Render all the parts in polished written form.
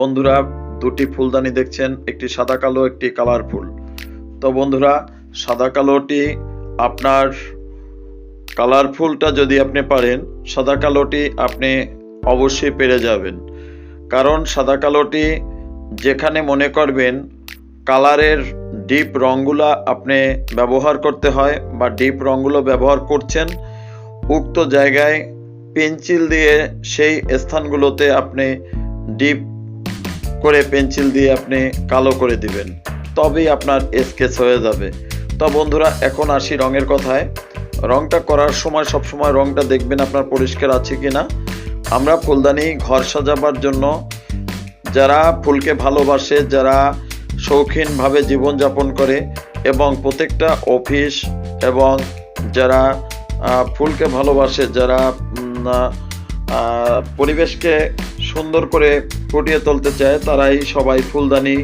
বন্ধুরা, দুটি ফুলদানি দেখছেন, একটি সাদা কালো, একটি কালারফুল। তো বন্ধুরা, সাদা কালোটি আপনার, কালারফুলটা যদি আপনি পারেন, সাদা কালোটি আপনি অবশ্যই পেরে যাবেন। কারণ সাদা কালোটি যেখানে মনে করবেন কালারের ডিপ রঙগুলো আপনি ব্যবহার করতে হয় বা ডিপ রঙগুলো ব্যবহার করছেন, উক্ত জায়গায় পেন্সিল দিয়ে সেই স্থানগুলোতে আপনি ডিপ করে পেন্সিল দিয়ে আপনি কালো করে দিবেন, তবেই আপনার স্কেচ হয়ে যাবে। তো বন্ধুরা, এখন আসি রঙের কথায়। রংটা করার সময় সবসময় রংটা দেখবেন আপনার পরিষ্কার আছে কিনা। আমরা ফুলদানি ঘর সাজাবার জন্য, যারা ফুলকে ভালোবাসে, যারা শৌখিনভাবে জীবনযাপন করে এবং প্রত্যেকটা অফিস এবং যারা ফুলকে ভালোবাসে, যারা পরিবেশকে সুন্দর করে ফুটিয়ে তুলতে চায়, তারাই সবাই ফুলদানি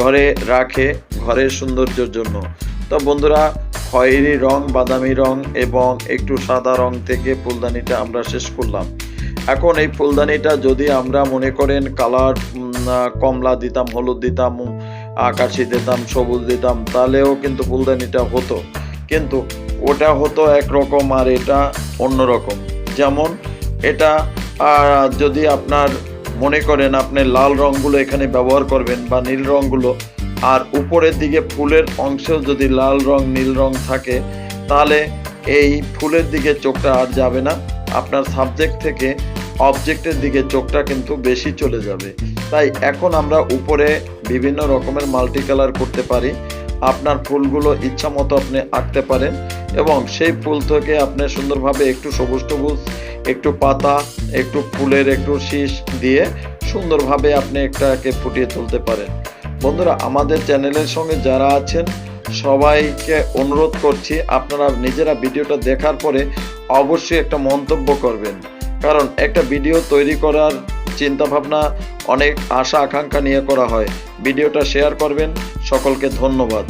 ঘরে রাখে ঘরের সৌন্দর্যের জন্য। তো বন্ধুরা, খয়েরি রং, বাদামি রং এবং একটু সাদা রং থেকে ফুলদানিটা আমরা শেষ করলাম। এখন এই ফুলদানিটা যদি আমরা মনে করেন কালার কমলা দিতাম, হলুদ দিতাম, আকাশি দিতাম, সবুজ দিতাম, তাহলেও কিন্তু ফুলদানিটা হতো, কিন্তু ওটা হতো একরকম আর এটা অন্যরকম। যেমন এটা যদি আপনার মনে করেন আপনি লাল রঙগুলো এখানে ব্যবহার করবেন বা নীল রঙগুলো, আর উপরের দিকে ফুলের অংশেও যদি লাল রং নীল রং থাকে, তাহলে এই ফুলের দিকে চোখটা আর যাবে না, আপনার সাবজেক্ট থেকে অবজেক্টের দিকে চোখটা কিন্তু বেশি চলে যাবে। তাই এখন আমরা উপরে বিভিন্ন রকমের মাল্টি কালার করতে পারি। আপনার ফুলগুলো ইচ্ছা মতো আপনি আঁকতে পারেন এবং সেই ফুল থেকে আপনি সুন্দরভাবে একটু সবুজ সবুজ, একটু পাতা, একটু ফুলের একটু শীষ দিয়ে সুন্দরভাবে আপনি একটাকে ফুটিয়ে তুলতে পারেন। বন্ধুরা, আমাদের চ্যানেলের সঙ্গে যারা আছেন সবাইকে অনুরোধ করছি, আপনারা নিজেরা ভিডিওটা দেখার পরে অবশ্যই একটা মন্তব্য করবেন। কারণ একটা ভিডিও তৈরি করার চিন্তাভাবনা অনেক আশা আকাঙ্ক্ষা নিয়ে করা হয়। ভিডিওটা শেয়ার করবেন। সকলকে ধন্যবাদ।